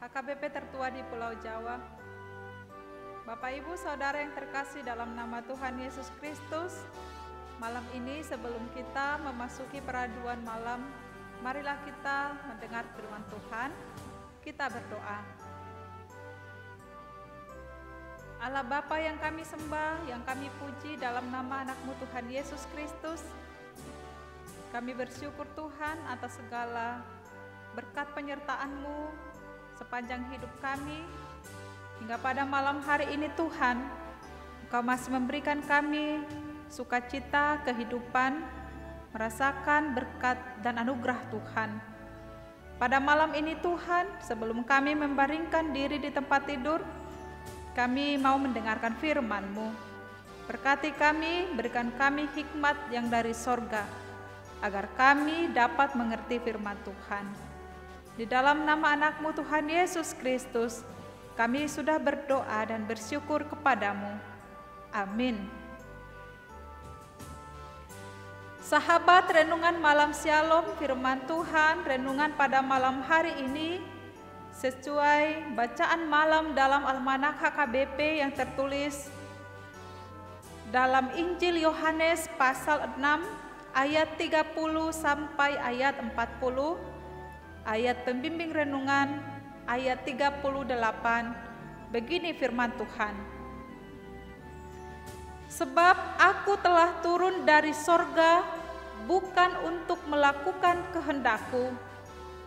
HKBP tertua di Pulau Jawa. Bapak Ibu Saudara yang terkasih dalam nama Tuhan Yesus Kristus, malam ini sebelum kita memasuki peraduan malam, marilah kita mendengar firman Tuhan. Kita berdoa. Allah Bapa yang kami sembah, yang kami puji dalam nama anak-Mu Tuhan Yesus Kristus, kami bersyukur Tuhan atas segala berkat penyertaan-Mu sepanjang hidup kami, hingga pada malam hari ini Tuhan, Engkau masih memberikan kami sukacita, kehidupan, merasakan berkat dan anugerah Tuhan. Pada malam ini Tuhan, sebelum kami membaringkan diri di tempat tidur, kami mau mendengarkan firman-Mu. Berkati kami, berikan kami hikmat yang dari sorga, agar kami dapat mengerti firman Tuhan. Di dalam nama anak-Mu Tuhan Yesus Kristus, kami sudah berdoa dan bersyukur kepadamu. Amin. Sahabat renungan malam Shalom, firman Tuhan renungan pada malam hari ini sesuai bacaan malam dalam Almanak HKBP yang tertulis dalam Injil Yohanes pasal 6 ayat 30 sampai ayat 40, ayat pembimbing renungan ayat 38. Begini firman Tuhan. Sebab aku telah turun dari sorga bukan untuk melakukan kehendak-Ku,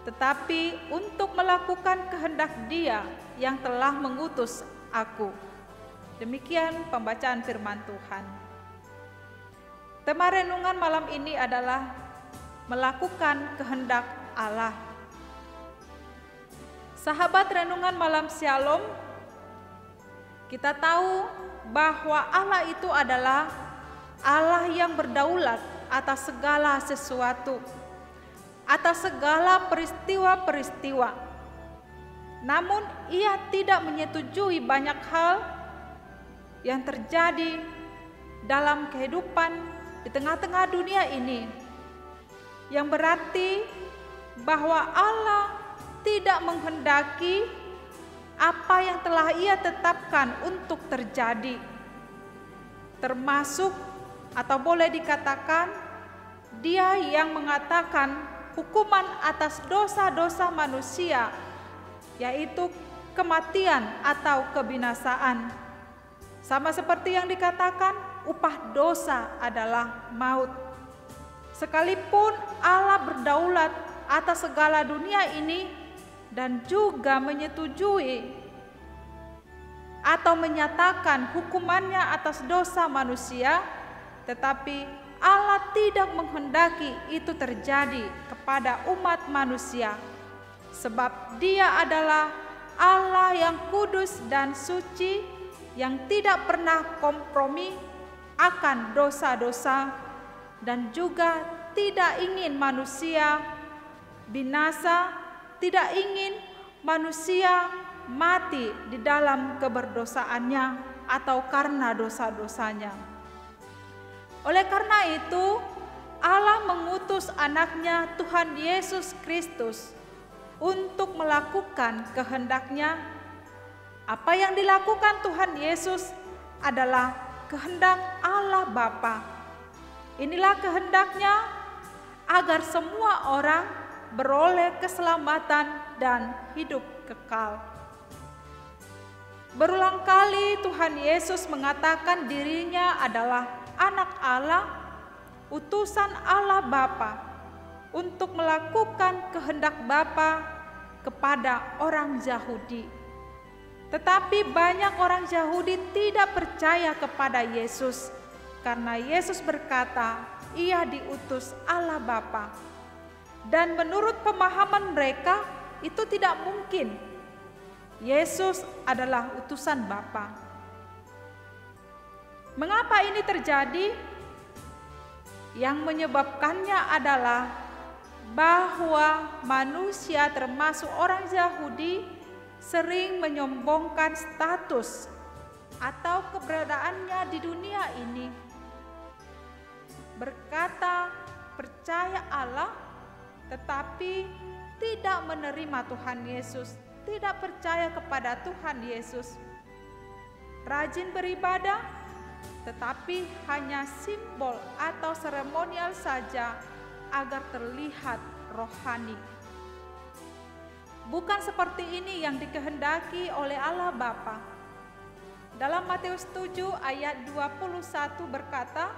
tetapi untuk melakukan kehendak Dia yang telah mengutus aku. Demikian pembacaan firman Tuhan. Tema renungan malam ini adalah melakukan kehendak Allah. Sahabat renungan malam Shalom, kita tahu bahwa Allah itu adalah Allah yang berdaulat atas segala sesuatu, atas segala peristiwa-peristiwa. Namun Ia tidak menyetujui banyak hal yang terjadi dalam kehidupan di tengah-tengah dunia ini, yang berarti bahwa Allah tidak menghendaki apa yang telah Ia tetapkan untuk terjadi, termasuk atau boleh dikatakan Dia yang mengatakan hukuman atas dosa-dosa manusia, yaitu kematian atau kebinasaan. Sama seperti yang dikatakan, upah dosa adalah maut. Sekalipun Allah berdaulat atas segala dunia ini dan juga menyetujui atau menyatakan hukumannya atas dosa manusia, tetapi Allah tidak menghendaki itu terjadi kepada umat manusia, sebab Dia adalah Allah yang kudus dan suci, yang tidak pernah kompromi akan dosa-dosa, dan juga tidak ingin manusia binasa, tidak ingin manusia mati di dalam keberdosaannya atau karena dosa-dosanya. Oleh karena itu, Allah mengutus anaknya Tuhan Yesus Kristus untuk melakukan kehendak-Nya. Apa yang dilakukan Tuhan Yesus adalah kehendak Allah Bapa. Inilah kehendak-Nya agar semua orang beroleh keselamatan dan hidup kekal. Berulang kali Tuhan Yesus mengatakan dirinya adalah anak Allah, utusan Allah Bapa, untuk melakukan kehendak Bapa kepada orang Yahudi. Tetapi banyak orang Yahudi tidak percaya kepada Yesus, karena Yesus berkata, Ia diutus Allah Bapa. Dan menurut pemahaman mereka, itu tidak mungkin. Yesus adalah utusan Bapa. Mengapa ini terjadi? Yang menyebabkannya adalah bahwa manusia termasuk orang Yahudi sering menyombongkan status atau keberadaannya di dunia ini. Berkata percaya Allah, tetapi tidak menerima Tuhan Yesus tidak percaya kepada Tuhan Yesus, rajin beribadah, tetapi hanya simbol atau seremonial saja agar terlihat rohani. Bukan seperti ini yang dikehendaki oleh Allah Bapa. Dalam Matius 7 ayat 21 berkata,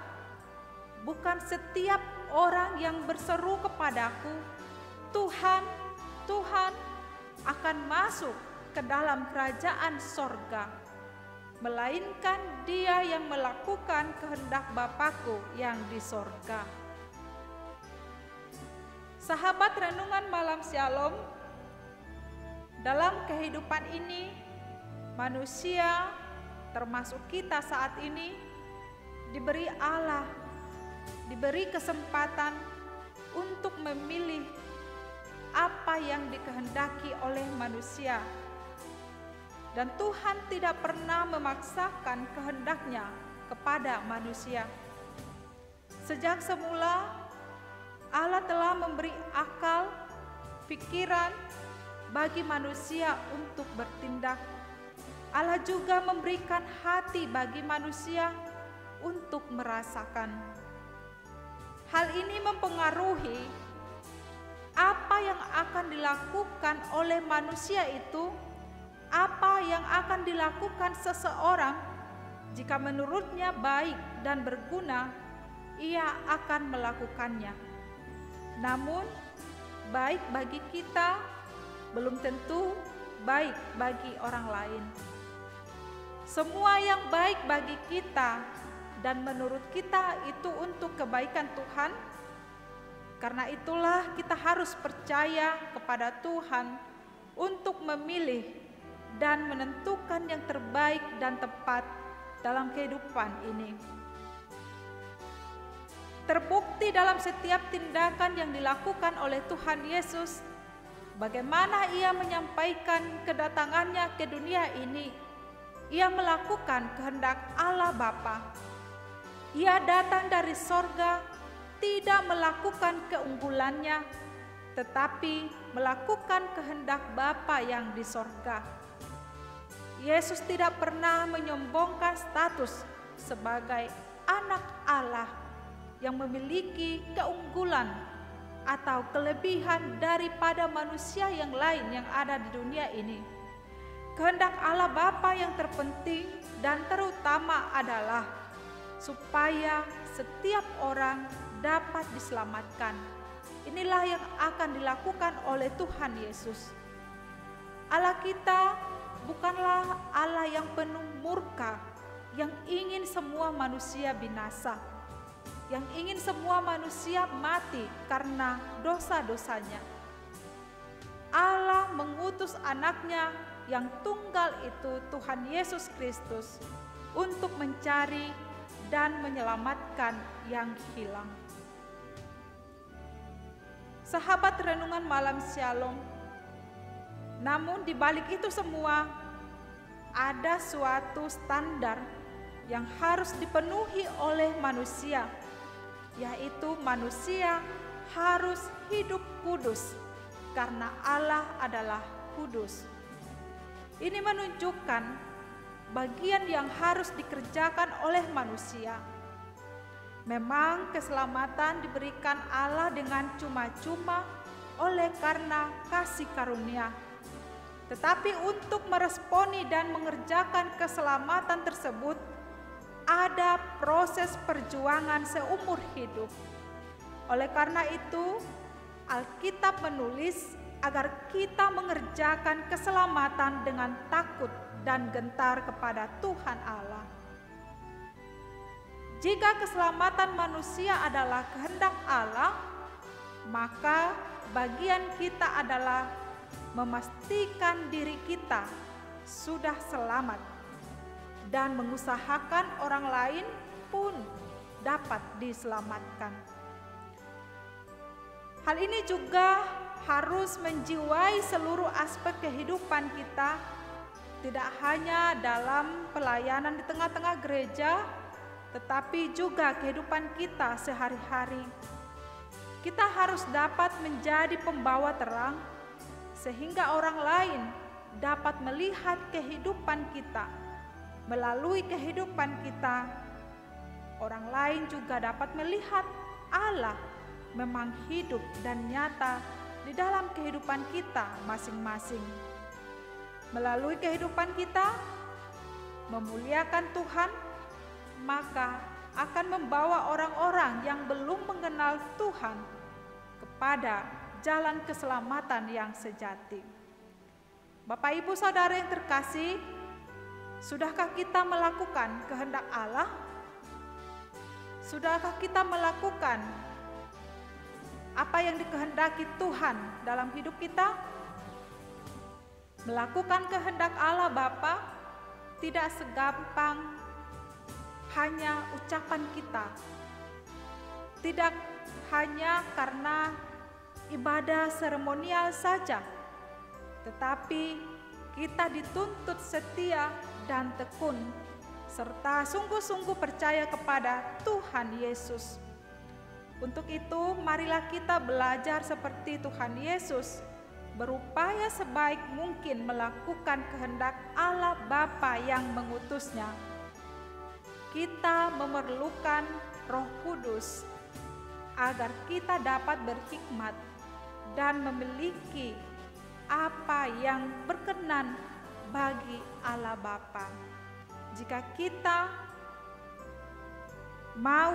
bukan setiap orang yang berseru kepadaku, Tuhan, Tuhan, akan masuk ke dalam kerajaan sorga, melainkan dia yang melakukan kehendak Bapa-Ku yang di sorga. Sahabat renungan malam Shalom, dalam kehidupan ini, manusia termasuk kita saat ini diberi Allah, diberi kesempatan untuk memilih apa yang dikehendaki oleh manusia. Dan Tuhan tidak pernah memaksakan kehendaknya kepada manusia. Sejak semula, Allah telah memberi akal, pikiran bagi manusia untuk bertindak. Allah juga memberikan hati bagi manusia untuk merasakan. Hal ini mempengaruhi apa yang akan dilakukan oleh manusia itu, apa yang akan dilakukan seseorang jika menurutnya baik dan berguna, ia akan melakukannya. Namun, baik bagi kita belum tentu baik bagi orang lain. Semua yang baik bagi kita dan menurut kita itu untuk kebaikan Tuhan. Karena itulah kita harus percaya kepada Tuhan untuk memilih dan menentukan yang terbaik dan tepat dalam kehidupan ini. Terbukti dalam setiap tindakan yang dilakukan oleh Tuhan Yesus, bagaimana Ia menyampaikan kedatangannya ke dunia ini. Ia melakukan kehendak Allah Bapa. Ia datang dari sorga, tidak melakukan keunggulannya, tetapi melakukan kehendak Bapa yang di sorga. Yesus tidak pernah menyombongkan status sebagai anak Allah yang memiliki keunggulan atau kelebihan daripada manusia yang lain yang ada di dunia ini. Kehendak Allah Bapa yang terpenting dan terutama adalah supaya setiap orang dapat diselamatkan. Inilah yang akan dilakukan oleh Tuhan Yesus. Allah kita bukanlah Allah yang penuh murka, yang ingin semua manusia binasa, yang ingin semua manusia mati karena dosa-dosanya. Allah mengutus anaknya yang tunggal itu, Tuhan Yesus Kristus, untuk mencari dan menyelamatkan yang hilang. Sahabat renungan malam Shalom, namun di balik itu semua ada suatu standar yang harus dipenuhi oleh manusia, yaitu manusia harus hidup kudus karena Allah adalah kudus. Ini menunjukkan bagian yang harus dikerjakan oleh manusia. Memang keselamatan diberikan Allah dengan cuma-cuma oleh karena kasih karunia. Tetapi untuk meresponi dan mengerjakan keselamatan tersebut, ada proses perjuangan seumur hidup. Oleh karena itu, Alkitab menulis agar kita mengerjakan keselamatan dengan takut dan gentar kepada Tuhan Allah. Jika keselamatan manusia adalah kehendak Allah, maka bagian kita adalah memastikan diri kita sudah selamat dan mengusahakan orang lain pun dapat diselamatkan. Hal ini juga harus menjiwai seluruh aspek kehidupan kita, tidak hanya dalam pelayanan di tengah-tengah gereja, tetapi juga kehidupan kita sehari-hari. Kita harus dapat menjadi pembawa terang, sehingga orang lain dapat melihat kehidupan kita. Melalui kehidupan kita, orang lain juga dapat melihat Allah memang hidup dan nyata di dalam kehidupan kita masing-masing. Melalui kehidupan kita, memuliakan Tuhan, maka akan membawa orang-orang yang belum mengenal Tuhan kepada jalan keselamatan yang sejati. Bapak, Ibu, Saudara yang terkasih, sudahkah kita melakukan kehendak Allah? Sudahkah kita melakukan apa yang dikehendaki Tuhan dalam hidup kita? Melakukan kehendak Allah Bapa tidak segampang hanya ucapan kita. Tidak hanya karena ibadah seremonial saja, tetapi kita dituntut setia dan tekun, serta sungguh-sungguh percaya kepada Tuhan Yesus. Untuk itu, marilah kita belajar seperti Tuhan Yesus, berupaya sebaik mungkin melakukan kehendak Allah Bapa yang mengutusnya. Kita memerlukan Roh Kudus agar kita dapat berhikmat dan memiliki apa yang berkenan bagi Allah Bapa. Jika kita mau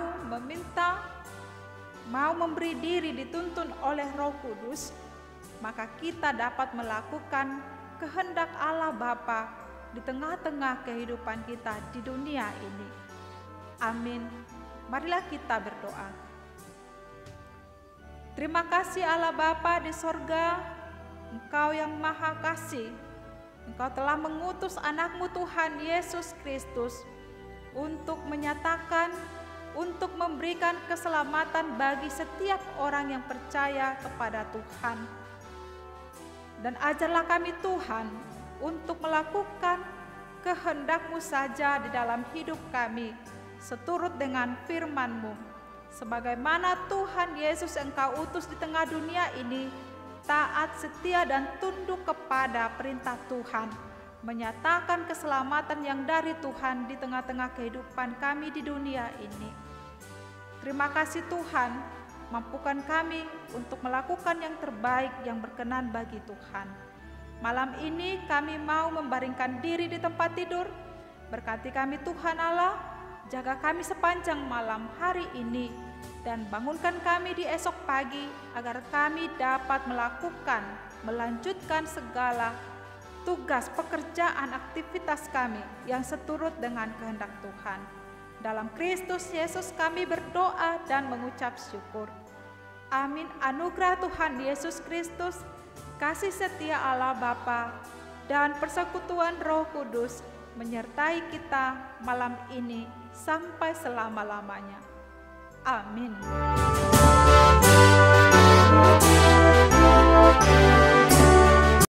memberi diri dituntun oleh Roh Kudus, maka kita dapat melakukan kehendak Allah Bapa di tengah-tengah kehidupan kita di dunia ini. Amin. Marilah kita berdoa. Terima kasih Allah Bapa di sorga, Engkau yang Maha Kasih. Engkau telah mengutus anak-Mu Tuhan Yesus Kristus untuk menyatakan, untuk memberikan keselamatan bagi setiap orang yang percaya kepada Tuhan. Dan ajarlah kami Tuhan untuk melakukan kehendak-Mu saja di dalam hidup kami, seturut dengan firman-Mu. Sebagaimana Tuhan Yesus Engkau utus di tengah dunia ini, taat, setia, dan tunduk kepada perintah Tuhan, menyatakan keselamatan yang dari Tuhan di tengah-tengah kehidupan kami di dunia ini. Terima kasih Tuhan, mampukan kami untuk melakukan yang terbaik yang berkenan bagi Tuhan. Malam ini kami mau membaringkan diri di tempat tidur. Berkati kami Tuhan Allah, jaga kami sepanjang malam hari ini, dan bangunkan kami di esok pagi agar kami dapat melanjutkan segala tugas pekerjaan aktivitas kami yang seturut dengan kehendak Tuhan. Dalam Kristus Yesus kami berdoa dan mengucap syukur. Amin. Anugerah Tuhan Yesus Kristus, kasih setia Allah Bapa, dan persekutuan Roh Kudus menyertai kita malam ini sampai selama-lamanya. Amin.